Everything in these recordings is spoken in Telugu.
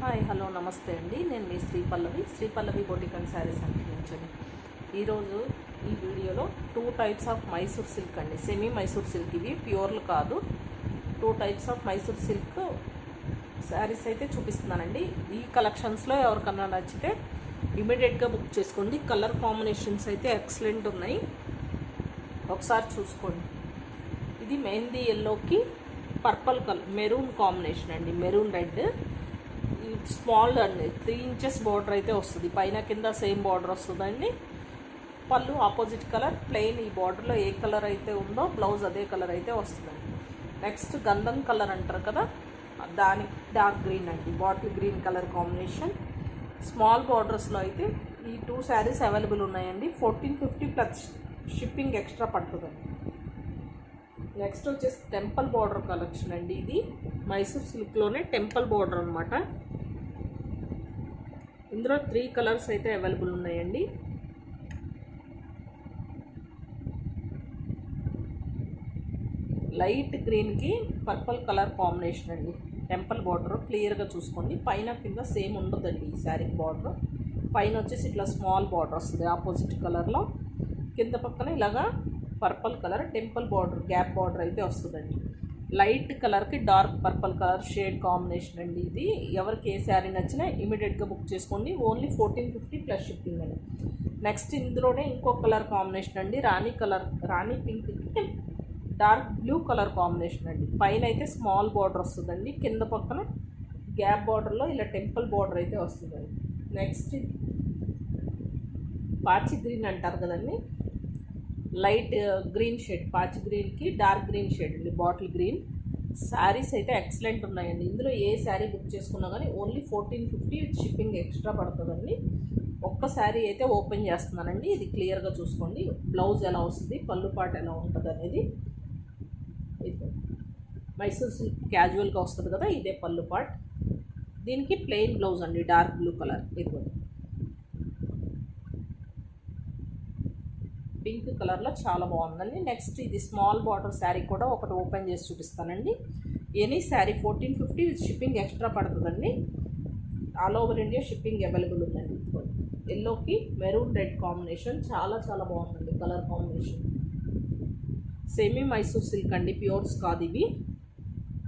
హాయ్ హలో నమస్తే అండి. నేను మీ శ్రీ పల్లవి బొటిక్ అండ్ శారీస్ అందించండి. ఈరోజు ఈ వీడియోలో 2 టైప్స్ ఆఫ్ మైసూర్ సిల్క్ అండి, సెమీ మైసూర్ సిల్క్, ఇవి ప్యూర్లు కాదు. 2 types of Mysore silk saris అయితే చూపిస్తున్నానండి. ఈ కలెక్షన్స్లో ఎవరికన్నా నచ్చితే ఇమీడియట్గా బుక్ చేసుకోండి. కలర్ కాంబినేషన్స్ అయితే ఎక్సలెంట్ ఉన్నాయి, ఒకసారి చూసుకోండి. ఇది మెహందీ ఎల్లోకి పర్పుల్ కలర్ మెరూన్ కాంబినేషన్ అండి, మెరూన్ రెడ్. స్మాల్ అండి, 3 ఇంచెస్ బార్డర్ అయితే వస్తుంది, పైన కింద సేమ్ బార్డర్ వస్తుందండి. పళ్ళు ఆపోజిట్ కలర్ ప్లెయిన్, ఈ బార్డర్లో ఏ కలర్ అయితే ఉందో బ్లౌజ్ అదే కలర్ అయితే వస్తుందండి. నెక్స్ట్ గంధం కలర్ అంటారు కదా, దానికి డార్క్ గ్రీన్ అండి, bottle green colour combination. Small బార్డర్స్లో అయితే ఈ 2 శారీస్ అవైలబుల్ ఉన్నాయండి. 1450 ప్లస్ షిప్పింగ్ ఎక్స్ట్రా పడుతుందండి. నెక్స్ట్ వచ్చేసి టెంపుల్ బార్డర్ కలెక్షన్ అండి. ఇది మైసూర్ సిల్క్లోనే టెంపుల్ బార్డర్ అనమాట. ఇందులో 3 కలర్స్ అయితే అవైలబుల్ ఉన్నాయండి. లైట్ గ్రీన్కి పర్పుల్ కలర్ కాంబినేషన్ అండి. టెంపుల్ బార్డర్ క్లియర్గా చూసుకోండి, పైన కింద సేమ్ ఉండదండి ఈ శారీ బార్డర్. పైన వచ్చేసి ఇట్లా స్మాల్ బార్డర్ వస్తుంది ఆపోజిట్ కలర్లో, కింద పక్కన ఇలాగా purple colour temple border gap border అయితే వస్తుందండి. లైట్ కలర్కి dark purple colour shade combination అండి. ఇది ఎవరికి ఏ శారీ నచ్చినా ఇమీడియట్గా బుక్ చేసుకోండి. ఓన్లీ 1450 ప్లస్ షిప్పింగ్ అండి. నెక్స్ట్ ఇందులోనే ఇంకో కలర్ కాంబినేషన్ అండి, rani pink dark blue colour combination అండి. పైన అయితే స్మాల్ బార్డర్ వస్తుందండి, కింద పక్కన గ్యాప్ బార్డర్లో ఇలా టెంపుల్ బార్డర్ అయితే వస్తుందండి. నెక్స్ట్ పాచి గ్రీన్ అంటారు కదండి, లైట్ గ్రీన్ షేడ్, పాచి గ్రీన్కి డార్క్ గ్రీన్ షేడ్ అండి, బాటిల్ గ్రీన్. శారీస్ అయితే ఎక్సలెంట్ ఉన్నాయండి. ఇందులో ఏ శారీ బుక్ చేసుకున్నా కానీ ఓన్లీ 1450 షిప్పింగ్ ఎక్స్ట్రా పడుతుందండి. ఒక్క శారీ అయితే ఓపెన్ చేస్తున్నానండి, ఇది క్లియర్గా చూసుకోండి. బ్లౌజ్ ఎలా వస్తుంది, పళ్ళు పాట ఎలా ఉంటుంది అనేది. మైసూర్ సిల్క్ క్యాజువల్గా వస్తుంది కదా, ఇదే పళ్ళు పాట్. దీనికి ప్లెయిన్ బ్లౌజ్ అండి, డార్క్ బ్లూ కలర్. ఇదిగోండి పింక్ కలర్లో చాలా బాగుందండి. నెక్స్ట్ ఇది స్మాల్ బార్డర్ శారీ కూడా ఒకటి ఓపెన్ చేసి చూపిస్తానండి. ఎనీ శారీ 1450 షిప్పింగ్ ఎక్స్ట్రా పడుతుందండి. All over India shipping available ఉందండి. ఎల్లోకి మెరూన్ రెడ్ కాంబినేషన్ చాలా చాలా బాగుందండి colour combination. Semi Mysore silk అండి, ప్యూర్స్ కాదు ఇవి,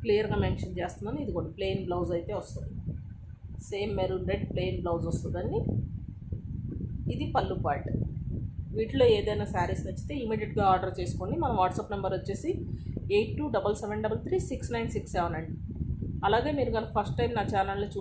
క్లియర్గా మెన్షన్ చేస్తున్నాను. ఇది కూడా ప్లెయిన్ బ్లౌజ్ అయితే వస్తుంది, same maroon red plain blouse వస్తుందండి. ఇది పళ్ళు పార్ట్. వీటిలో ఏదైనా శారీస్ నచ్చితే ఇమీడియట్గా ఆర్డర్ చేసుకోండి. మన వాట్సాప్ నెంబర్ వచ్చేసి 8277336967 అండి. అలాగే మీరు కనుక ఫస్ట్ టైం నా ఛానల్ని